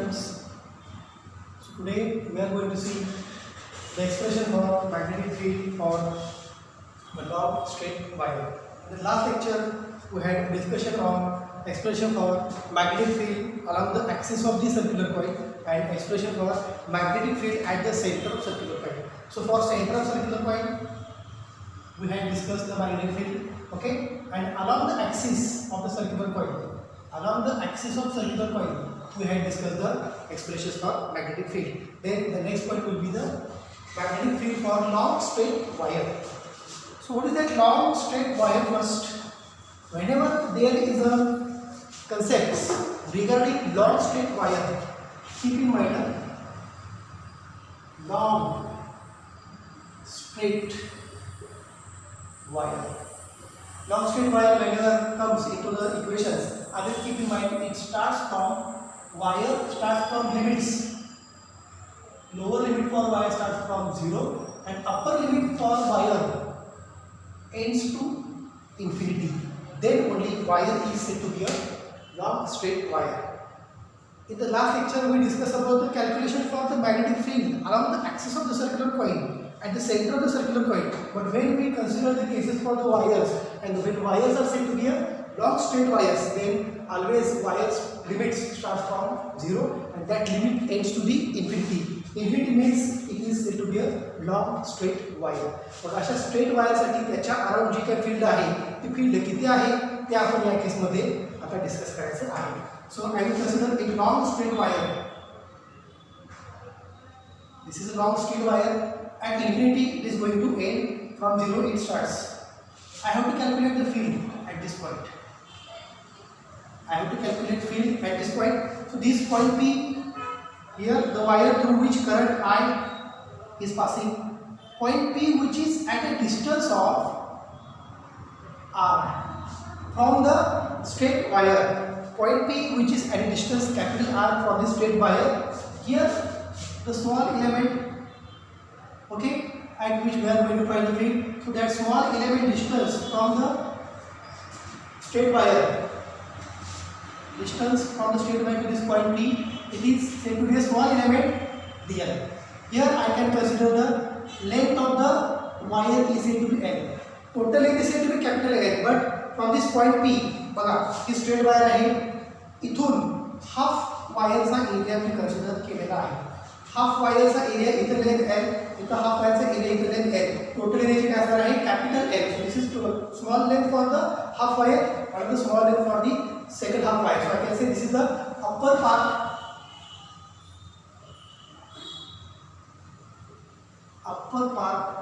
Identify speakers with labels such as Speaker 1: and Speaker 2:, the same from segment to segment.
Speaker 1: students. So today we are going to see the expression for magnetic field for the long straight wire. In the last lecture we had discussion on expression for magnetic field along the axis of the circular coil and expression for magnetic field at the center of circular coil. So for center of circular coil we had discussed the magnetic field, okay, and along the axis of the circular coil. Along the axis of circular coil, we had discussed the expressions for magnetic field. Then the next point will be the magnetic field for long straight wire. So what is that long straight wire first? Whenever there is a concept regarding long straight wire, keep in mind a long straight wire. Long straight wire whenever comes into the equations, always keep in mind it starts from limits. Lower limit for wire starts from 0 and upper limit for wire ends to infinity. Then only wire is said to be a long straight wire. In the last lecture we discussed about the calculation for the magnetic field along the axis of the circular coil at the center of the circular coil. But when we consider the cases for the wires, and when wires are said to be a long straight wires, then always wires limits start from 0 and that limit ends to the infinity. Infinity means it is said to be a long straight wire. मग अशा straight वायरसाठी त्याच्या around जी काही field आहे ती field किती आहे ते आपण या केसमध्ये आता डिस्कस करायचं आहे. So I will consider a long straight wire. This is a long straight wire. At infinity it is going to end from 0 it starts. I have to calculate the field at this point. I have to calculate field at this point. So this point P, here the wire through which current I is passing. Point P which is at a distance of R from the straight wire. Point P which is at a distance capital R from the straight wire. Here the small element, okay, at which we are going to find the field. So that small element distance from the straight wire. Distance from the straight wire to this point P, it is said to be a small element dl. Here I can consider the length of the wire is said to be L. Total length is said to be capital L, but from this point P, बघा ही straight wire आहे, इथून half वायरचा area मी consider केलेला आहे. Half वायरचा area इथं length L, इथं half वायरचा एरिया इथं लेंथ L. टोटल एरियाची काय असणार आहे capital L. So this is small length for the half wire and the small length for the second half wire. So I can say this is the upper part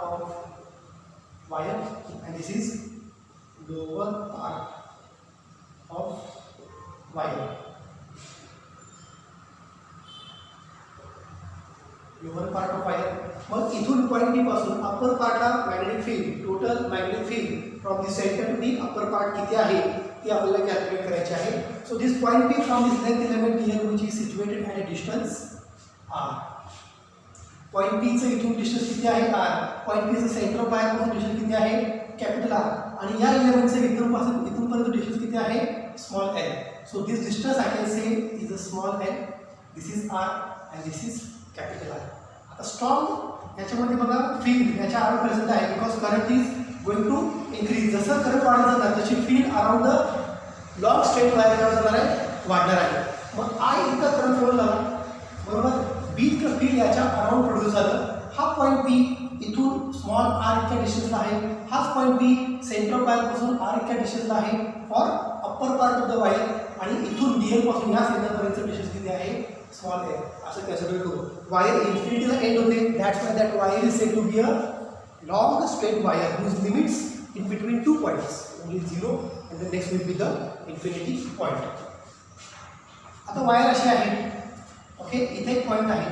Speaker 1: of wire and this is lower part of wire. Lower part of wire. मग इथून point B पासून upper पार्टला magnetic field, total magnetic field from the centre to the upper part किती आहे ती आपल्याला calculate करायची आहे. So this point B from this length element here which is situated at a distance r. Point B चं इथून distance किती आहे r. पॉइंट बी चं सेंटर ऑफ वायर पासून डिस्टन्स किती आहे कॅपिटल R आणि या एलिमेंटचं इथून पर्यंत डिस्टन्स किती आहे small l. So this distance I can say is a small l. This is r and this is capital R. आता स्ट्रॉंग याच्यामध्ये बघा फील्ड याच्या अराउंड प्रेझेंट आहे because current is going to increase. जसं current वाढत जाणार तशी field around the long straight wire काय जाणार आहे वाढणार आहे. मग आय इतका करंट फ्लो झाला बरोबर, बी इतकं फील्ड याच्या अराउंड प्रोड्यूस झालं. हा पॉईंट बी इथून स्मॉल आर इतक्या डिस्टन्सला आहे. हाच point B centre of wire पासून आर इतक्या डिस्टन्सला आहे for upper part of the wire आणि इथून डीएल पासून या सेंटरपर्यंत डिस्टन्स किती आहे स्मॉल आहे असं कन्सिडर करू. वायर इन्फिनिटीला एंड होते. That's why that wire is said to be a long straight wire whose limits in between two points only 0 and the next will be the infinity point. आता wire अशी आहे, okay, इथे एक point आहे,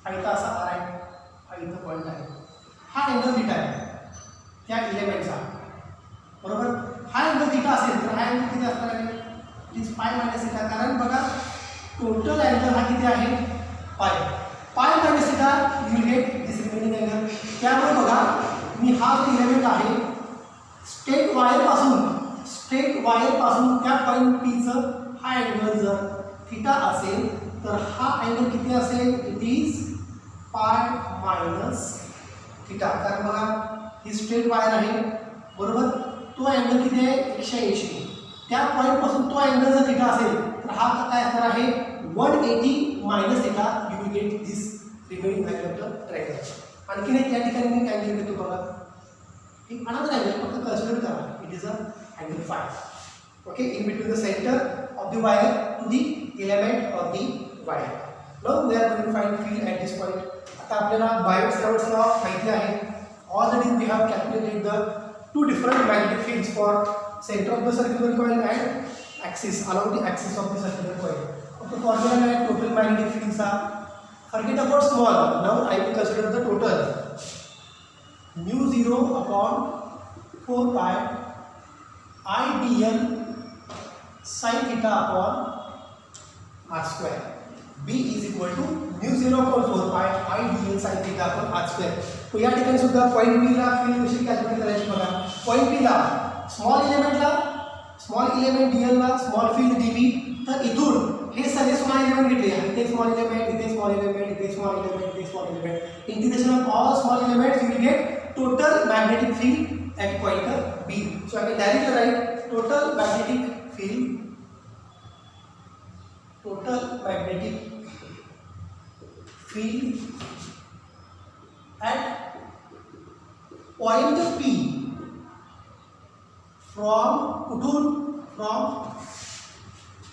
Speaker 1: हा इथं असा आर आहे, हा इथं पॉइंट आहे, हा अँगल थीटा आहे त्या इलेमेंटचा बरोबर. हा अँगल थीटा असेल तर हा अँगल किती असणार आहे it is pi minus theta. कारण बघा टोटल अँगल हा किती आहे पाय. Pi minus theta you will get this remaining angle. त्यामुळे बघा मी हा जो इलेमेंट आहे स्ट्रेट वायर पासून त्या पॉइंट पीचं हा अँगल जर थिटा असेल तर हा अँगल किती असेल, इट इज पाय मायनस थिटा. कारण बघा ही स्ट्रेट वायर आहे बरोबर, तो अँगल किती आहे 180. त्या पॉईंटपासून तो अँगल जर थिटा असेल तर हा काय असणार आहे 180 minus theta. You will get this remaining value of the triangle. आणखीन एक या ठिकाणी मी अँगल घेतो बघा, एक अनदर अँगल फक्त कन्सिडर करा, it is a angle phi. Okay, in between the centre of the wire to the element of the wire. Now we are going to find field at this point. आता आपल्याला Biot Savart's law माहिती आहे. Already we have calculated the two different magnetic fields for center of the circular coil and axis, along the axis of the circular coil. Okay, formula है total magnetic fields are, forget about small, now I will consider the total. Mu 0 upon 4 pi I dl sin theta upon r square. B is equal to mu 0 upon 4 pi I dl sin theta upon r square. तो या ठिकाणी सुद्धा point B ला field कशी calculate करायची बघा. Point B ला small element dl ला स्मॉल फील्ड डीबी. तर इथून हे सगळे स्मॉल इलेमेंट घेतले, इथे स्मॉल इलेमेंट, इथे स्मॉल इलेमेंट, इथे स्मॉल इलेमेंट, इथे small element. Integration of all small elements you will get total magnetic field at point B. So I can directly write total magnetic field at point P from कुठून, from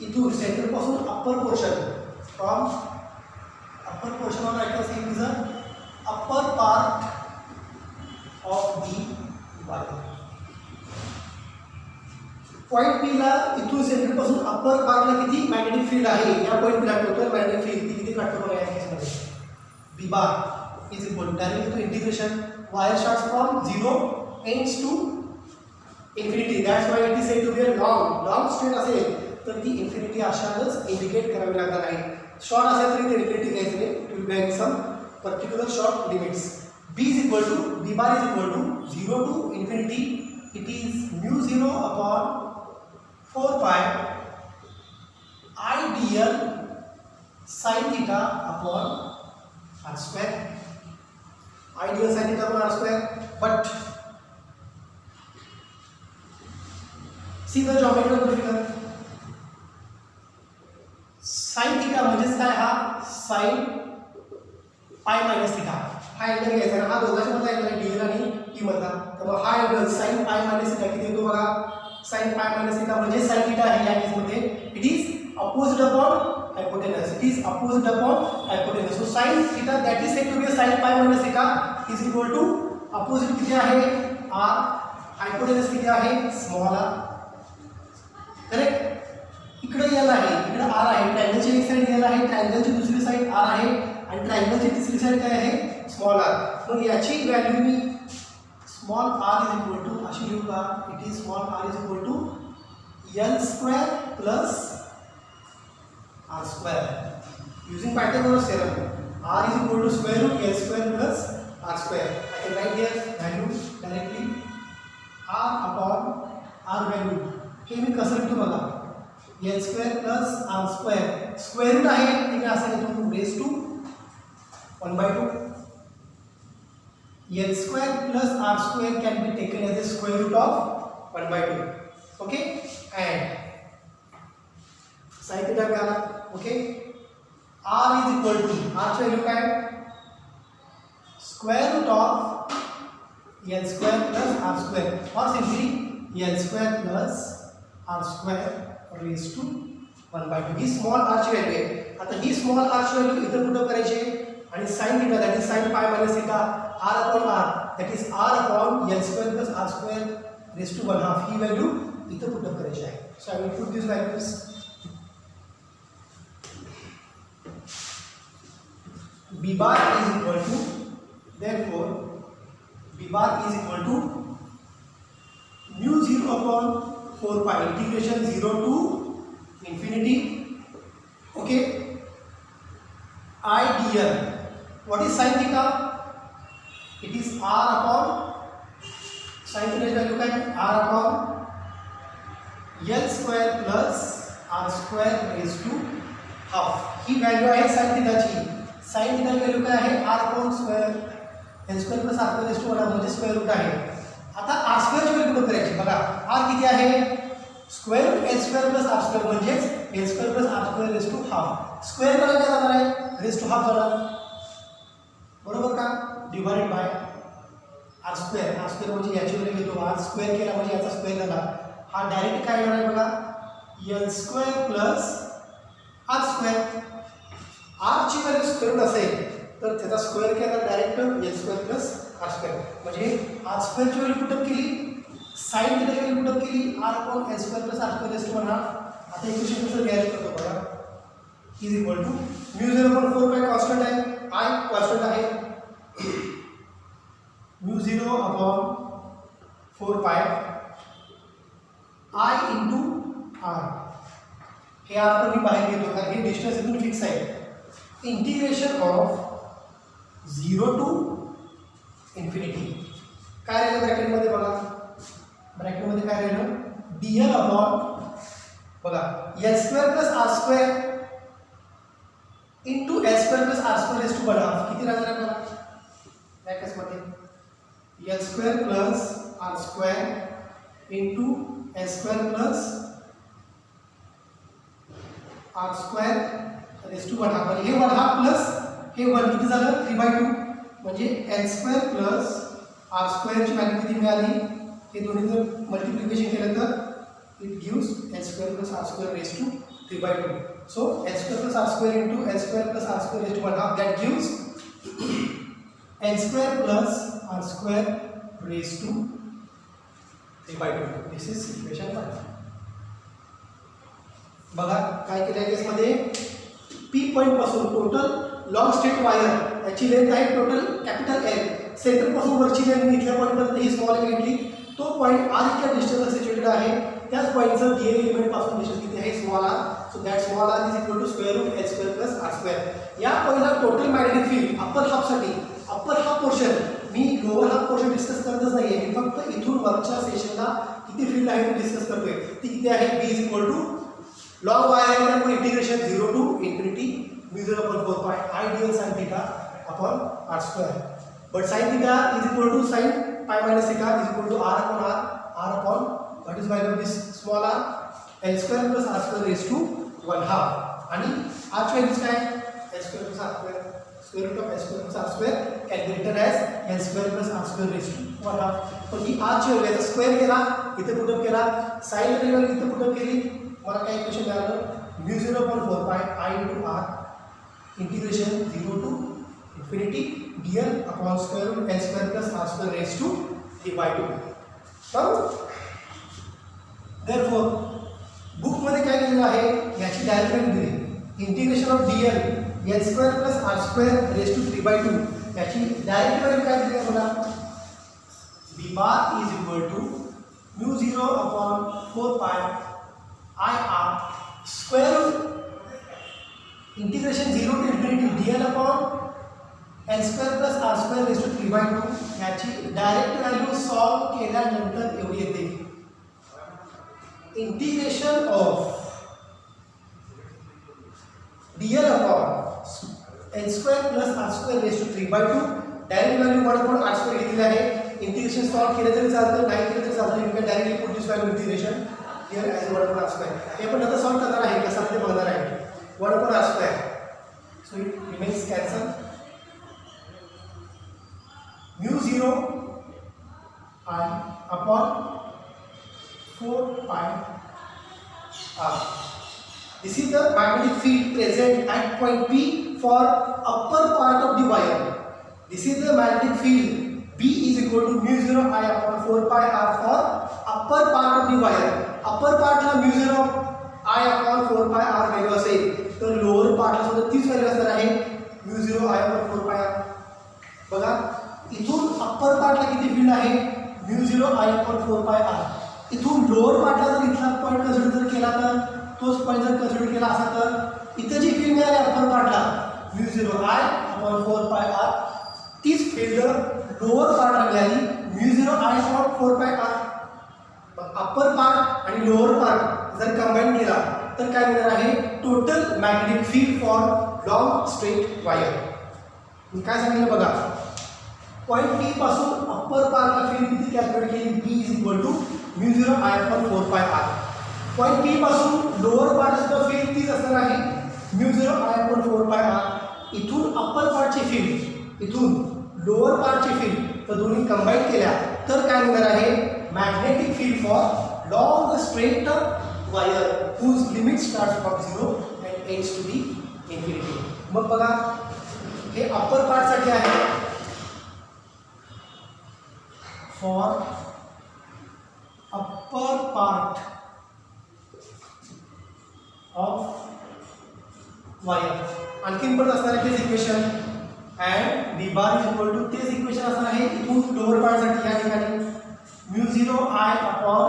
Speaker 1: इथून centre पासून upper portion, from upper portion of right side is a upper part of the wire. Point P ला इथून centre पासून upper part ला किती magnetic field आहे, या पॉइंट P ला टोटल मॅग्नेटिक फील्ड किती काढतो बघा या केस मध्ये. B bar is equal to directly to integration. Wire starts from 0 ends to infinity. That's why it is said to be a long straight असेल तर ती infinity अशानच इंडिकेट करावी लागणार आहे. शॉर्ट असेल तरी ते infinity घ्यायचं नाही, it will be some particular short limits. B bar is equal to 0 to infinity. It is mu 0 upon 4 pi I dl sin theta upon r square. Ideal sin theta upon r square, but see the geometry of the figure. sin theta म्हणजे काय, हा sin pi minus theta. हा angle घ्यायचा ना, हा दोघांच्या मधला angle आहे dl आणि t मधला. तर हा angle sin pi minus theta किती येतो बघा. sin pi minus theta म्हणजे sin theta आहे या केस मध्ये. It is opposite upon hypotenuse. It is opposite upon hypotenuse. So sin theta that is said to be a sin pi minus theta is equal to opposite किती आहे r, hypotenuse किती आहे small r. Correct. इकडे l आहे, इकडे r आहे. ट्रायंगलची एक side l आहे, ट्रायंगलची दुसरी साइड r आहे आणि ट्रायंगलची तिसरी साइड काय आहे स्मॉल r. मग याची व्हॅल्यू मी स्मॉल r इज इक्वल टू अशी लिहू का. It is small r is equal to l square plus r square using Pythagoras theorem. R is equal to square root l square plus r square. I can write here value directly. R upon r value हे मी कसं लिहितो बघा. l square plus r square. Square root आहे ठीक आहे, असं लिहितो raise to 1/2. l square plus r square can be taken as a square root of 1/2. Okay, and sin theta मिळाला. Okay, r is equal to r ची value काय square root of l square plus r square और simply l square plus r square raise to 1/2. ही small r ची value आहे. आता ही small r ची व्हॅल्यू इथं पुट करायची आणि sin theta that is sin pi minus theta r upon r that is r upon l square plus r square raise to 1/2 he value इथं put करायची आहे. So I will put this values. B bar is equal to, therefore B bar is equal to mu 0 upon 4 pi integration 0 to infinity. Okay, I dl. What is sin theta? It is r upon sin theta value काय r upon l square plus r square raised to ही value आहे sine थिटाची. Sine थिटाची value काय आहे r upon square l square plus R square raise to 1 म्हणजे square root आहे. आता आर स्क्वेअरची व्हॅल्यू कुठं करायची बघा. आर किती आहे square root L square plus R square म्हणजेच L square plus R square raise to half. Square करायला काय जाणार आहे रेस टू हाफ जाणार बरोबर का. Divided by r square. R square म्हणजे याची व्हॅल्यू घेतो आर स्क्वेअर केला म्हणजे याचा स्क्वेअर झाला. हा डायरेक्ट काय येणार आहे बघा L square plus R square. आरची व्हॅल्यू स्क्वेअर रूट असेल तर त्याचा स्क्वेअर केला direct L square plus R square म्हणजे आर स्क्वेअरची व्हॅल्यू पुटअप केली साइन थिटाची व्हॅल्यू पुटअप केली R upon L square plus R square raise to 1. आता इक्वेशन कसं लिहायचं करतो बघा इज इक्वल टू म्यू 0.4 पाय कॉन्स्टंट आहे आय कॉन्स्टंट आहे mu 0 upon 4 pi I into R. हे आर पण मी बाहेर घेतो कारण हे डिस्टन्स इथून फिक्स आहे. इंटिग्रेशन ऑफ 0 टू इन्फिनिटी काय राहिलं ब्रॅकेटमध्ये बघा. ब्रॅकेटमध्ये काय राहिलं dl अपॉन बघा L square plus R square into L square plus R square raise to 1 किती राहणार आपल्याला ब्रॅकेटमध्ये L square plus R square into L square plus R square raise to 1 म्हणजे हे 1 प्लस हे 1 किती झालं 3/2 म्हणजे एल स्क्वेअर प्लस आर स्क्वेअरची व्हॅल्यू किती मिळाली हे दोन्ही जर मल्टिप्लिकेशन केलं तर it gives L square plus R square raise to 3/2. So L square plus R square into L square plus R square raise to 1 that gives L square plus R square raise to 3/2. This is equation 1. बघा काय केलं आहे केसमध्ये P point पासून total long straight wire याची length आहे total capital L. Centre पासून वरची लेंथ इथल्या पॉईंटपर्यंत ही स्मॉल एल घेतली. तो पॉईंट आर इतक्या डिस्टन्स सिच्युएटेड आहे त्याच पॉईंटचं डीएल एलिमेंट पासून डिस्टन्स किती आहे small R. So that small R is equal to square root L square plus R square. या पॉईंटला टोटल मॅग्नेटिक फील्ड अप्पर हाफसाठी अप्पर हाफ पोर्शन मी लोअर हाफ पोर्शन डिस्कस करतच नाही आहे. मी फक्त इथून वरच्या सेशनला किती फील्ड आहे ते डिस्कस करतोय. ती किती आहे B is equal to long wire आहे त्यामुळे integration 0 to infinity mu 0/4 pi I D L sine theta upon R square. But sine theta is equal to sine pi minus theta is equal to R upon R upon what is value of this small R L square plus R square raise to 1/2 आणि आरची values काय L square plus R square square root of l square plus R square can be written as l square plus R square raise to 1/2. पण ही आरची value याचा square केला इथे put up केला sign value इथे put up केली मला काय इक्वेशन मिळालं mu 0.4 pi I into r integration 0 to infinity dl upon square root L square plus R square raise to 3/2. Therefore बुकमध्ये काय दिलेलं आहे याची डायरेक्ट व्हॅल्यू दिली integration of dl l square plus R square raise to 3/2 याची direct value काय दिली आहे बघा b bar is equal to mu 0 upon 4 pi I r square root integration 0 to infinity dl upon L square plus R square raise to 3/2 याची direct value solve केल्यानंतर एवढी येते integration of dl upon L square plus R square raise to 3/2 direct value 1/r square घेतलेली आहे. Integration solve केलं तरी चालतं नाही केलं तरी चालतं. You can directly put this value integration here as 1/r square. हे पण नंतर सॉल्व करणार आहे कसं ते बघणार आहे 1/r square. So it remains cancel mu 0 I upon 4 pi r. This is the magnetic field present at point P for upper part of the wire. This is the magnetic field. B is equal to mu 0 I upon 4 pi r for upper part of the wire. Upper part ला mu 0 I upon 4 pi r value असेल तर lower पार्टला सुद्धा तीच value असणार आहे mu 0 I upon 4 pi r. बघा इथून upper पार्टला किती फील्ड आहे mu 0 I upon 4 pi r. इथून लोअर पार्टला जर इथला पॉईंट कन्सिडर जर केला तर तोच पॉईंट जर कन्सिडर केला असा तर इथं जी फील्ड मिळाली upper पार्टला mu 0 I upon 4 pi r तीच फील्ड लोअर पार्टला मिळाली mu 0 I upon 4 pi r. Upper part आणि लोअर पार्ट जर कंबाईन केला तर काय मिळणार आहे total magnetic field for long straight wire. मी काय सांगितलं बघा, पॉईंट पी पासून अप्पर पार्टला फील्ड किती कॅल्क्युलेट केली, B is equal to mu 0 I upon 4 pi R. Point P पासून लोअर पार्ट सुद्धा फील्ड तीच असणार आहे mu 0 I upon 4 pi R. इथून अप्पर पार्टची फील्ड, इथून लोअर पार्टची फील्ड, तर दोन्ही कंबाईन केल्या तर काय मिळणार आहे magnetic field for long straight wire whose limit starts from 0 and ends to the infinity. मग बघा हे अप्पर पार्ट साठी आहे, for upper part of wire. आणखीन पण असणार आहे तेच equation and B bar is equal to तेच इक्वेशन असणार आहे इथून लोअर पार्ट साठी या ठिकाणी mu 0 I upon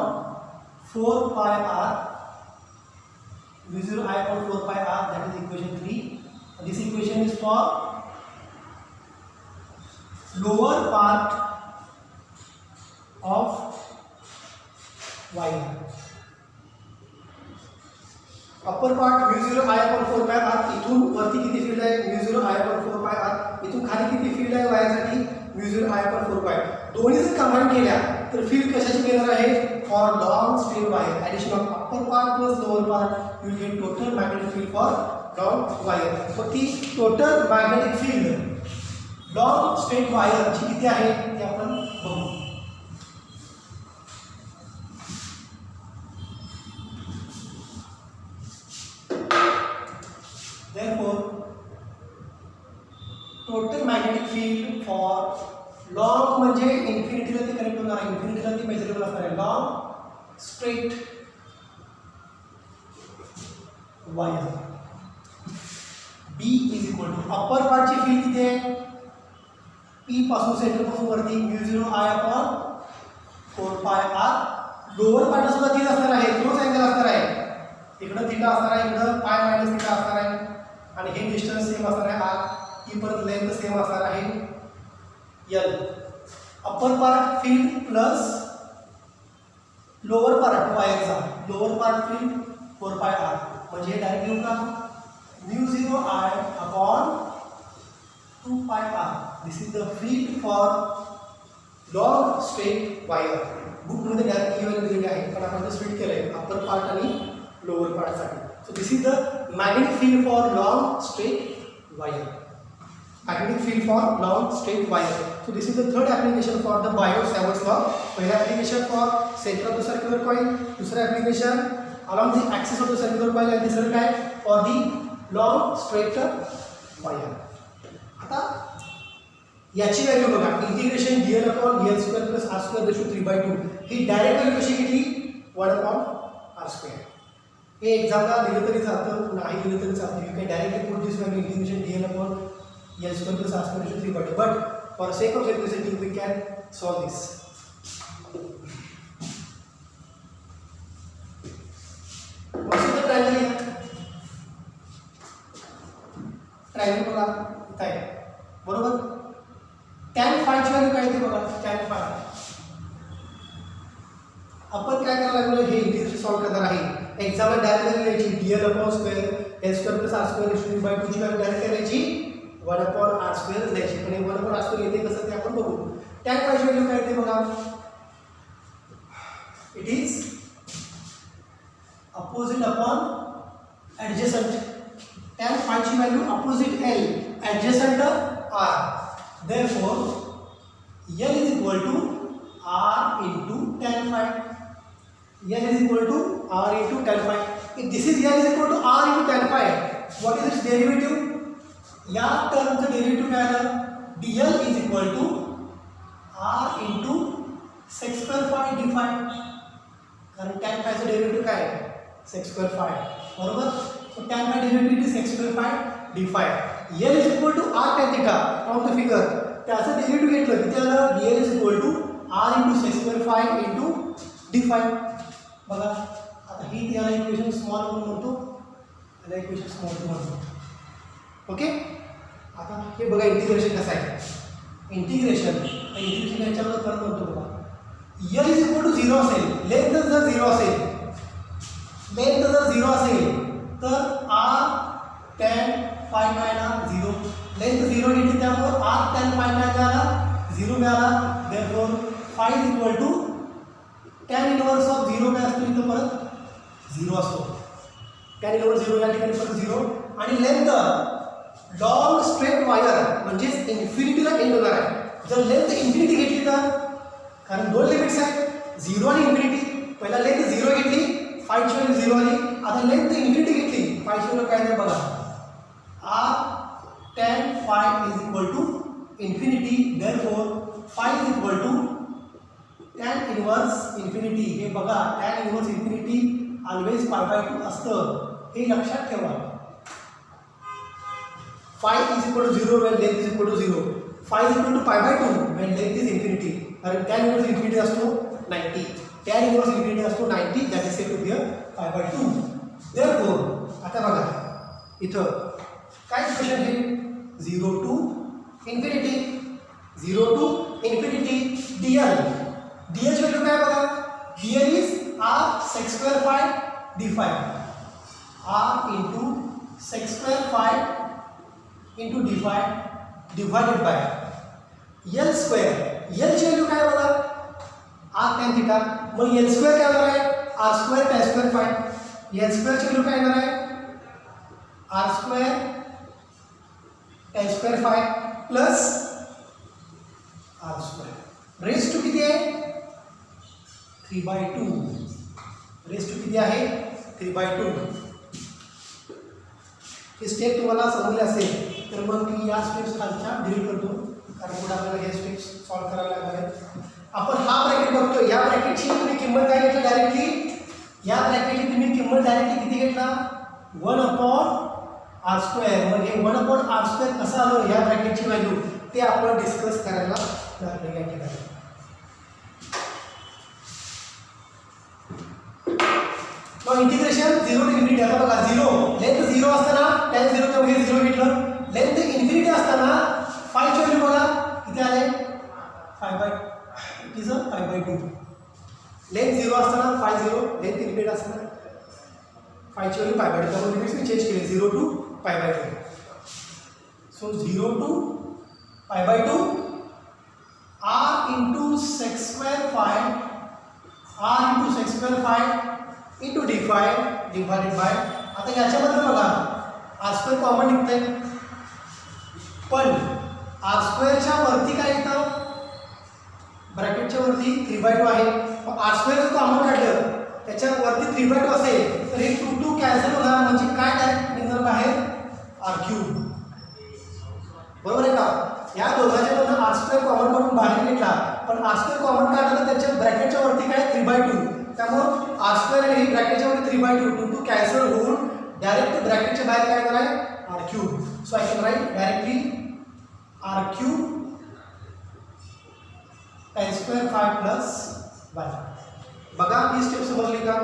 Speaker 1: 4 pi R, mu 0 I upon 4 pi r, that is equation 3. This equation is for lower part of wire. Upper part mu 0 I upon 4 pi R, इथून वरती किती field आहे mu 0 I upon 4 pi R, इथून खाली किती field आहे वायरसाठी mu 0 I upon 4 पाय. दोन्ही जर कंबाईन केल्या तर फील्ड कशाची मिळणार आहे for long straight wire. Addition of upper part plus lower part you will get total magnetic field for long wire. मग ती total magnetic field long straight वायरची किती आहे ते आपण बघू. Therefore, total magnetic field for long म्हणजे इन्फिनिटीला ते कनेक्ट होणार आहे, इन्फिनिटीला ते मेजरेबल असणार आहे. Long straight wire B is equal to upper पार्टची फील्ड किती आहे P पासून सेंटर पासून वरती mu 0 I upon 4 pi R. Lower part सुद्धा तीच असणार आहे, तोच अँगल असणार आहे, इकडं थीटा असणार आहे, इकडं पाय मायनस थीटा असणार आहे आणि हे डिस्टन्स सेम असणार आहे आर. ही परत लेंथ सेम असणार आहे L. Upper part field plus lower part वायरचा lower part field 4 pi R म्हणजे डायरेक्ट लिहू का mu 0 I upon 2 pi R. This is the field for long straight wire. बुकमध्ये डायरेक्ट लिहिलेलं दिलेले आहे पण आपण ते स्प्लिट केलं आहे अप्पर पार्ट आणि लोअर पार्टसाठी. So this is the magnetic field for long straight wire. magnetic field for long straight wire. So this is the third application for the Biot-Savart's law. पहिला application for center of the circular coil, दूसरा application along the axis of the circular coil and तिसरं काय for the long straight wire. आता याची value बघा integration dl upon l square plus r square ratio 3/2 ही direct value कशी घेतली 1 upon r square. हे एक्झामला दिलं तरी चालतं नाही दिलं तरी चालतं. You can directly put this value integration dl upon L square plus R square is 3/2, but for sake of simplicity we can solve this. What is the triangle here? Triangle बघा इथं आहे बरोबर. tan phi ची value काय येते बघा tan phi. आपण काय करायला लागलो हे इंटिग्रेशन सॉल्व करणार आहे. एक्झाम्पल डायरेक्ट व्हॅल्यू घ्यायची dl upon square L square plus R square is 3/2 ची व्हॅल्यू डायरेक्ट करायची 1 upon r square द्यायची. पण 1 upon r square येते कसं ते आपण बघू. tan phi ची व्हॅल्यू काय येते बघा it is opposite upon adjacent. tan phi ची value opposite L adjacent R. therefore L is equal to R into tan phi. L is equal to R into tan phi. If this is L is equal to R into tan phi, what is its derivative? या टर्मचं derivative काय आलं dl is equal to r into sec square phi d phi. कारण tan phi चं derivative काय आहे sec square phi बरोबर. So tan phi derivative is sec square phi d phi. l is equal to r tan theta from the figure. त्याचं derivative घेतलं किती आलं dl is equal to r into sec square phi into d phi. बघा आता ही त्याला equation small म्हणून म्हणतो, त्याला इक्वेशन स्मॉल म्हणतो. ओके. आता हे बघा इंटिग्रेशन कसं आहे. इंटिग्रेशन याच्यामध्ये करत म्हणतो बघा L इज इक्वल टू 0 असेल, लेंथ जर 0 असेल लेंथ जर 0 असेल तर r tan phi काय ना 0. लेंथ 0 घेतली त्यामुळे r tan phi काय मिळाला 0 मिळाला. therefore phi is equal to tan inverse of 0 काय असतो इथं परत 0 असतो. tan inverse 0 या ठिकाणी परत 0. आणि लेंथ लॉन्ग स्ट्रेट वायर म्हणजेच इन्फिनिटीला एंड होणार आहे. जर लेंथ इन्फिनिटी घेतली तर कारण दोन लिमिट्स आहेत 0 आणि इन्फिनिटी. पहिला लेंथ 0 घेतली phi ची व्हॅल्यू 0 आली. आता लेंथ इन्फिनिटी घेतली phi ची व्हॅल्यू काय आहे बघा r tan phi is equal to infinity. therefore phi is equal to tan inverse infinity. हे बघा tan inverse infinity always pi by 2 असतं हे लक्षात ठेवा. phi is equal to 0 when length is equal to 0. phi is equal to pi by 2 when length is infinity. कारण tan inverse infinity असतो 90. tan inverse infinity असतो 90. that is said to be a pi by 2. therefore आता बघा इथं काय equation आहे 0 to infinity. 0 to infinity dl. dl ची value काय बघा dl is r sec square phi d phi. r into sec square phi into d phi divided by l square. l ची value काय बघा r tan theta. मग l square काय होणार आहे r square tan square phi. l square ची value काय येणार आहे r square tan square phi plus r square. Raise to किती आहे 3/2. रेस टू किती आहे 3/2. हे स्टेप तुम्हाला समजले असेल तर मग मी या स्टेप्स खालच्या डिलीट करतो कारण पुढे आपल्याला हे स्टेप्स सॉल्व करायला लागणार आहेत. आपण हा ब्रॅकेट बघतो. या ब्रॅकेटची तुम्ही किंमत काय घेतली डायरेक्टली या ब्रॅकेटची तुम्ही किंमत डायरेक्टली किती घेतला 1/r². मग हे 1/r² कसं आलं या ब्रॅकेटची व्हॅल्यू ते आपण डिस्कस करायला लागले या ठिकाणी. मग इंटिग्रेशन 0 to इन्फिनिटी. आता बघा 0 लेंथ 0 असताना tan 0 च्या वगैरे 0 घेतलं. लेंथ इन्फिनिटी असताना phi ची व्हॅल्यू बघा किती आले it is a pi by 2. Length 0 असताना phi 0 लेंथ इन्फिनिटी असताना phi ची व्हॅल्यू pi by 2. त्यामुळे लिमिट्स मी चेंज केले 0 to pi by 2. So 0 to pi by 2 r into sec square phi into d phi divided by. आता याच्याबद्दल बघा r² common निघतंय पण r² च्या वरती काय येतं ब्रॅकेटच्या वरती 3/2 आहे. मग r² जर कॉमन काढलं त्याच्या वरती 3/2 असेल तर हे 2 कॅन्सल होणार म्हणजे काय डायरेक्ट निघणार बाहेर r3. बरोबर आहे का. या दोघांच्यामधून r² कॉमन करून बाहेर घेतला पण r² कॉमन काढलं तर त्याच्या ब्रॅकेटच्या वरती काय 3/2. त्यामुळे r² आणि ब्रॅकेटच्या वरती 3/2 2 कॅन्सल होऊन डायरेक्ट ब्रॅकेटच्या बाहेर काय येणार आहे r3. So I can right directly r3 tan square phi plus 1. बघा ही स्टेप समजली का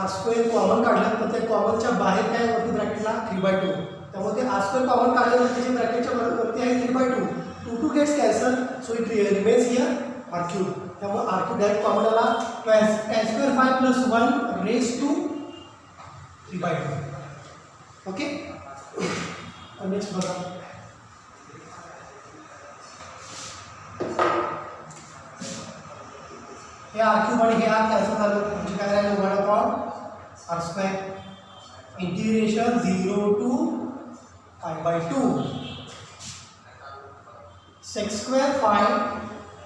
Speaker 1: r² कॉमन काढलं तर त्या कॉमनच्या बाहेर काय वरती ब्रॅकेटला 3/2. त्यामुळे ते r² कॉमन काढलं तर त्याच्या ब्रॅकेटच्या वरती आहे 3/2. 2 gets cancel so it remains here r3. त्यामुळे r3 डायरेक्ट कॉमन आला tan square phi plus 1 raised to 3/2. Okay. Next बघा हे r³ आणि हे r कॅन्सल झालं म्हणजे काय राहिलं 1/r². Integration 0 to pi by 2 sec square phi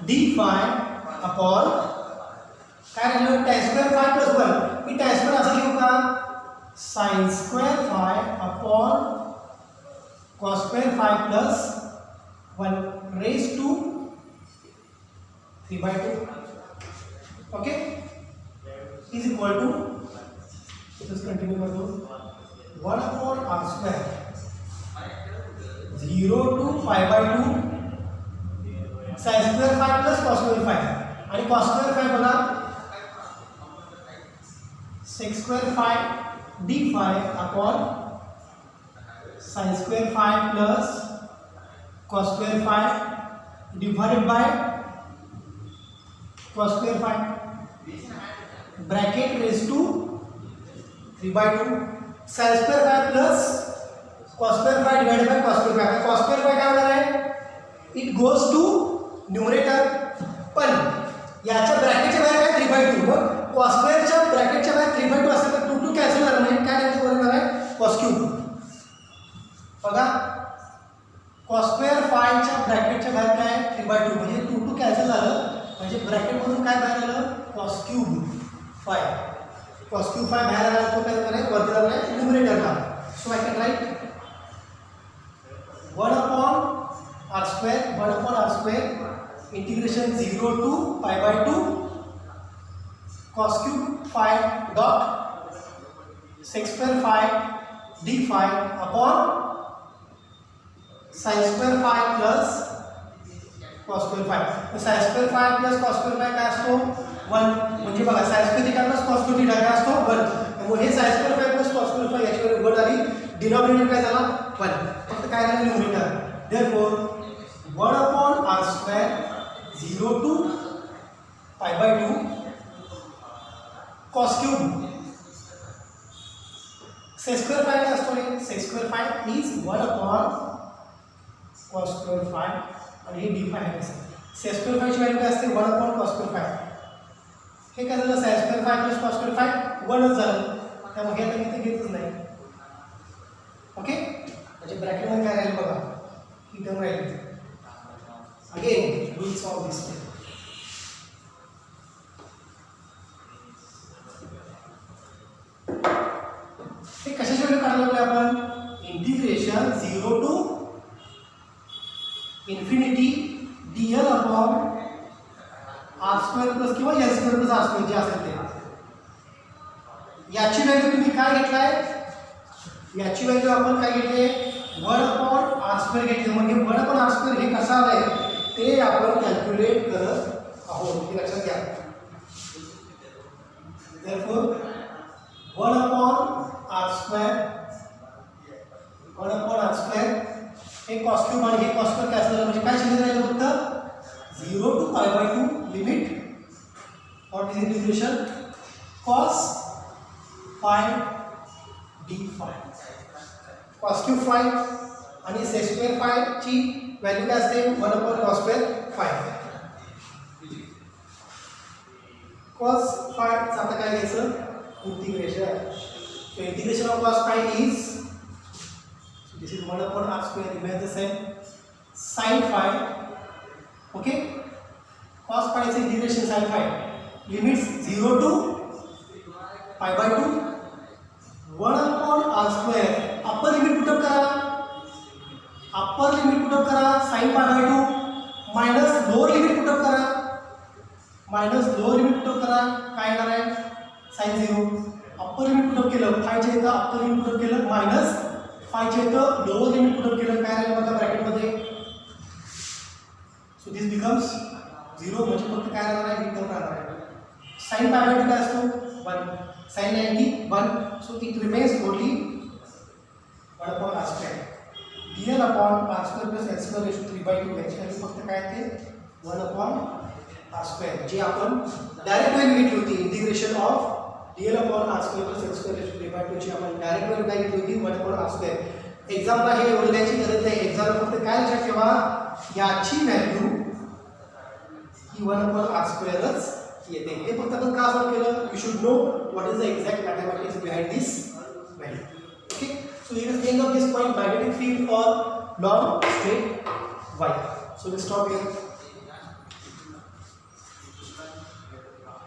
Speaker 1: d phi upon काय राहिलं tan square phi plus 1. मी tan square असं लिहू का sin square phi upon cos square phi plus 1 raised to 3/2. Okay is equal to just continue करतो 1/r². 0 to pi by 2 sin square phi plus cos square phi आणि cos square phi बघा sec square phi d phi upon sin square phi plus cos square phi divided by cos square phi. Bracket raise to 3/2 sin square phi plus cos square phi divided by cos square phi. cos square phi काय होणार आहे? It goes to numerator, पण याच्या ब्रॅकेटच्या बाहेर काय 3/2, मग cos स्क्वेअरच्या ब्रॅकेटच्या बाहेर 3/2 असेल तर 2 कॅन्सल होणार, म्हणजे काय त्याचं बरोबर आहे cos क्यूब. बघा cos स्क्वेअर फायच्या ब्रॅकेटच्या बाहेर काय 3/2, म्हणजे 2 कॅन्सल झालं, म्हणजे ब्रॅकेटमधून काय बाहेर आलं cos cube phi. cos cube phi बाहेर आला तो काय होणार आहे वरती जाणार आहे न्यूमरेटरला. So I can write 1/r² integration 0 to π/2 cos cube phi dot sec square phi d phi upon sin square phi plus cos square phi. तो sin square phi plus cos square phi काय असतो 1, म्हणजे बघा sin square theta plus cos square theta काय असतो 1, त्यामुळे हे sin square phi plus cos square phi याच्यावर 1 आली, डिनॉमिनेटर काय झाला 1, फक्त काय झालं numerator. therefore 1/r² 0 to π/2 cos cube sec square phi काय असतो रे, sec square phi is 1/cos square phi आणि हे d phi आहे. sec square phi ची व्हॅल्यू काय असते 1/cos square phi. हे काय झालं sin square phi plus cos square phi 1च झालं, त्यामुळे हे आता इथे घेतच नाही. ओके, म्हणजे ब्रॅकेट मध्ये काय राहील बघा, ही टर्म राहील. अगेन वी सॉल्व दिस. हे कशाच्या व्हॅल्यू काढायला लागले आपण, integration 0 to infinity dl upon r² plus किंवा l² प्लस r² जे असेल ते. याची व्हॅल्यू तुम्ही काय घेतलाय, याची व्हॅल्यू आपण काय घेतले 1/r² घेतले, म्हणजे 1/r² हे कसं आलंय ते आपण कॅल्क्युलेट करत आहोत, हे लक्षात घ्या. therefore 1/r² हे cos क्यूब आणि हे cos स्क्वेअर कॅन्सल झालं, म्हणजे काय शिल्लक राहिलं फक्त 0 to π/2 limit what is integration cos phi d phi. cos cube phi आणि sec square phi ची व्हॅल्यू काय असते 1/cos square phi. cos phi चा आता काय घ्यायचं integration. so integration of cos phi is, so this is 1/r² remains the same. sin phi, okay, cos phi is integration sin phi limits 0 to π/2 1/r². Upper limit put up करा, upper limit put up करा sin π/2 minus lower limit put up करा, minus lower limit put up करा काय येणार आहे sin 0. अपर limit put up केलं फायच्या इथं अपर limit put up केलं माइनस फायच्या इथं लोअर लिमिट पुटअप केलं काय राहिलं बघा ब्रॅकेटमध्ये. सो दिस बिकम्स 0, म्हणजे फक्त काय राहणार आहे टर्म राहणार आहे. sin π/2 काय असतो 1, sin 90 1, so it remains only 1/r². dl upon r² plus l² raised to 3/2 याची व्हॅल्यू फक्त काय ते 1/r², जे आपण डायरेक्ट व्हॅल्यू घेतली होती integration of dl upon r² plus l² raised to 3/2 ची आपण डायरेक्ट व्हॅल्यू काय घेतली होती 1/r². एक्झामला हे एवढं द्यायची गरज नाही, एक्झामला फक्त काय लक्षात ठेवा याची व्हॅल्यू ही 1/r²च येते. हे फक्त आपण का सॉल्व केलं, you should know what is the exact mathematics behind this value. Okay, so here is the end of this point, magnetic field for long straight wire. So we stop here.